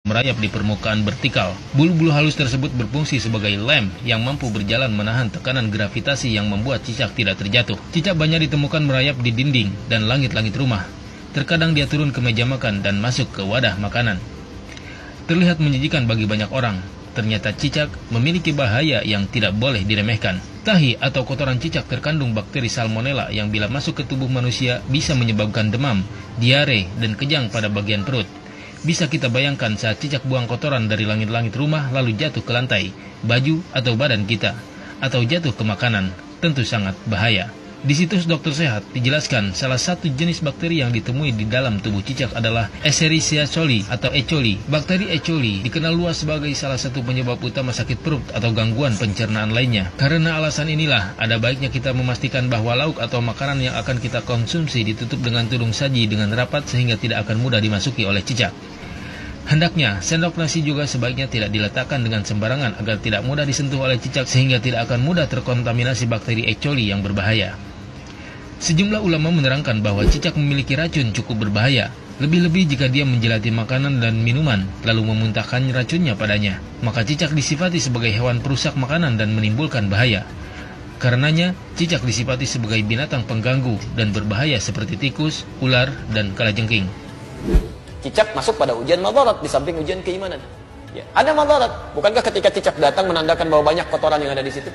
merayap di permukaan vertikal. Bulu-bulu halus tersebut berfungsi sebagai lem yang mampu berjalan menahan tekanan gravitasi yang membuat cicak tidak terjatuh. Cicak banyak ditemukan merayap di dinding dan langit-langit rumah. Terkadang dia turun ke meja makan dan masuk ke wadah makanan. Terlihat menjijikan bagi banyak orang. Ternyata cicak memiliki bahaya yang tidak boleh diremehkan. Tahi atau kotoran cicak terkandung bakteri salmonella yang bila masuk ke tubuh manusia bisa menyebabkan demam, diare, dan kejang pada bagian perut. Bisa kita bayangkan saat cicak buang kotoran dari langit-langit rumah lalu jatuh ke lantai, baju atau badan kita, atau jatuh ke makanan, tentu sangat bahaya. Di situs Dokter Sehat dijelaskan salah satu jenis bakteri yang ditemui di dalam tubuh cicak adalah Escherichia coli atau E. coli. Bakteri E. coli dikenal luas sebagai salah satu penyebab utama sakit perut atau gangguan pencernaan lainnya. Karena alasan inilah, ada baiknya kita memastikan bahwa lauk atau makanan yang akan kita konsumsi ditutup dengan tudung saji dengan rapat sehingga tidak akan mudah dimasuki oleh cicak. Hendaknya, sendok nasi juga sebaiknya tidak diletakkan dengan sembarangan agar tidak mudah disentuh oleh cicak sehingga tidak akan mudah terkontaminasi bakteri E. coli yang berbahaya. Sejumlah ulama menerangkan bahwa cicak memiliki racun cukup berbahaya, lebih-lebih jika dia menjelati makanan dan minuman, lalu memuntahkan racunnya padanya. Maka cicak disifati sebagai hewan perusak makanan dan menimbulkan bahaya. Karenanya, cicak disifati sebagai binatang pengganggu dan berbahaya seperti tikus, ular, dan kalajengking. Cicak masuk pada ujian madarat di samping ujian keimanan. Ya, ada madarat. Bukankah ketika cicak datang menandakan bahwa banyak kotoran yang ada di situ?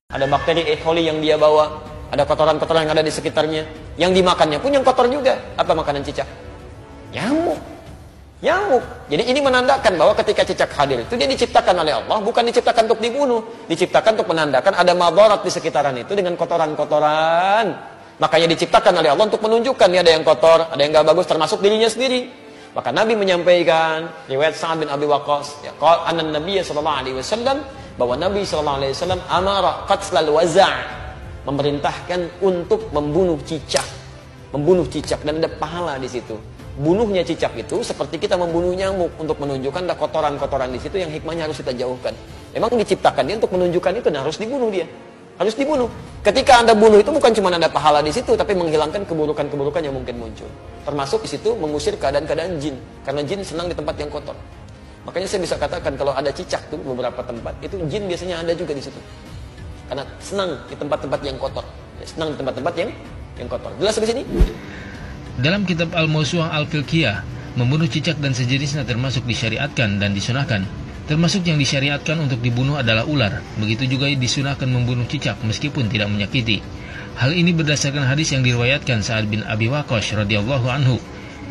Ada bakteri E. coli yang dia bawa, ada kotoran-kotoran yang ada di sekitarnya. Yang dimakannya pun yang kotor juga. Apa makanan cicak? Nyamuk. Nyamuk. Jadi ini menandakan bahwa ketika cicak hadir itu dia diciptakan oleh Allah, bukan diciptakan untuk dibunuh, diciptakan untuk menandakan ada madarat di sekitaran itu dengan kotoran-kotoran. Makanya diciptakan oleh Allah untuk menunjukkan dia ada yang kotor, ada yang gak bagus, termasuk dirinya sendiri. Maka Nabi menyampaikan riwayat Sa'ad bin Abi Waqqas, ya, qala anna Nabiy sallallahu alaihi wasallam, bahwa Nabi sallallahu alaihi wasallam amara qatlal waza', memerintahkan untuk membunuh cicak. Membunuh cicak dan ada pahala di situ. Bunuhnya cicak itu seperti kita membunuh nyamuk untuk menunjukkan ada kotoran-kotoran di situ yang hikmahnya harus kita jauhkan. Memang diciptakan dia untuk menunjukkan itu dan harus dibunuh dia. Harus dibunuh. Ketika Anda bunuh itu bukan cuma ada pahala di situ, tapi menghilangkan keburukan-keburukan yang mungkin muncul. Termasuk di situ mengusir keadaan-keadaan jin, karena jin senang di tempat yang kotor. Makanya saya bisa katakan kalau ada cicak tuh beberapa tempat, itu jin biasanya ada juga di situ. Karena senang di tempat-tempat yang kotor, senang di tempat-tempat yang kotor. Jelas di sini? Dalam kitab Al-Mawsu'ah Al-Fiqhiyah, membunuh cicak dan sejenisnya termasuk disyariatkan dan disunahkan. Termasuk yang disyariatkan untuk dibunuh adalah ular. Begitu juga disunahkan membunuh cicak meskipun tidak menyakiti. Hal ini berdasarkan hadis yang diriwayatkan Sa'ad bin Abi Waqqas radhiyallahu anhu,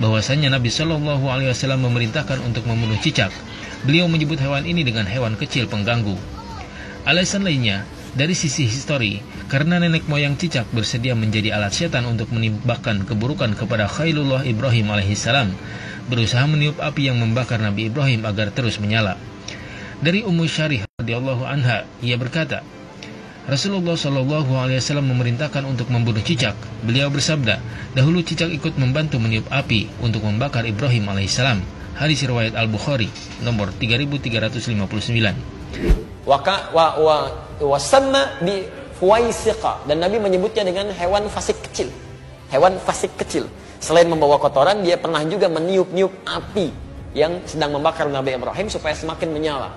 bahwasanya Nabi Shallallahu alaihi wasallam memerintahkan untuk membunuh cicak. Beliau menyebut hewan ini dengan hewan kecil pengganggu. Alasan lainnya, dari sisi histori, karena nenek moyang cicak bersedia menjadi alat setan untuk menimpakan keburukan kepada Khalilullah Ibrahim alaihissalam, berusaha meniup api yang membakar Nabi Ibrahim agar terus menyala. Dari Ummu Syarih radhiyallahu anha, ia berkata, Rasulullah Shallallahu alaihi wasallam memerintahkan untuk membunuh cicak. Beliau bersabda, dahulu cicak ikut membantu meniup api untuk membakar Ibrahim alaihissalam. Hadis riwayat Al-Bukhari nomor 3359. Wasamma bi fuwaisiqa, dan Nabi menyebutnya dengan hewan fasik kecil. Hewan fasik kecil. Selain membawa kotoran, dia pernah juga meniup-niup api yang sedang membakar Nabi Ibrahim supaya semakin menyala.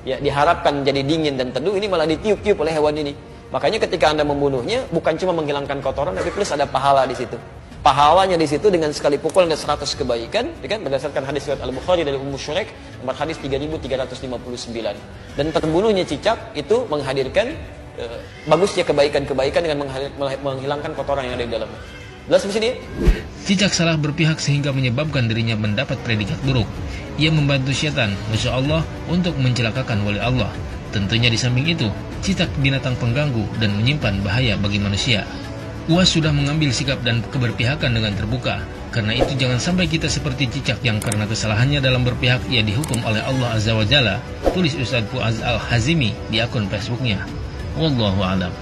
Ya, diharapkan menjadi dingin dan teduh, ini malah ditiup-tiup oleh hewan ini. Makanya ketika Anda membunuhnya, bukan cuma menghilangkan kotoran, tapi plus ada pahala di situ. Pahalanya di situ dengan sekali pukul ada 100 kebaikan, ya kan? Berdasarkan hadis riwayat Al-Bukhari dari Ummu Syuraik, nomor hadis 3359. Dan terbunuhnya cicak itu menghadirkan bagusnya kebaikan-kebaikan dengan menghilangkan kotoran yang ada di dalamnya. Jelas di sini? Cicak salah berpihak sehingga menyebabkan dirinya mendapat predikat buruk. Ia membantu setan, masya Allah, untuk mencelakakan wali Allah. Tentunya di samping itu, cicak binatang pengganggu dan menyimpan bahaya bagi manusia. UAS sudah mengambil sikap dan keberpihakan dengan terbuka. Karena itu jangan sampai kita seperti cicak yang karena kesalahannya dalam berpihak ia dihukum oleh Allah Azza wa Jalla. Tulis Ustaz Fuaz Al-Hazimi di akun Facebooknya. Wallahu a'lam.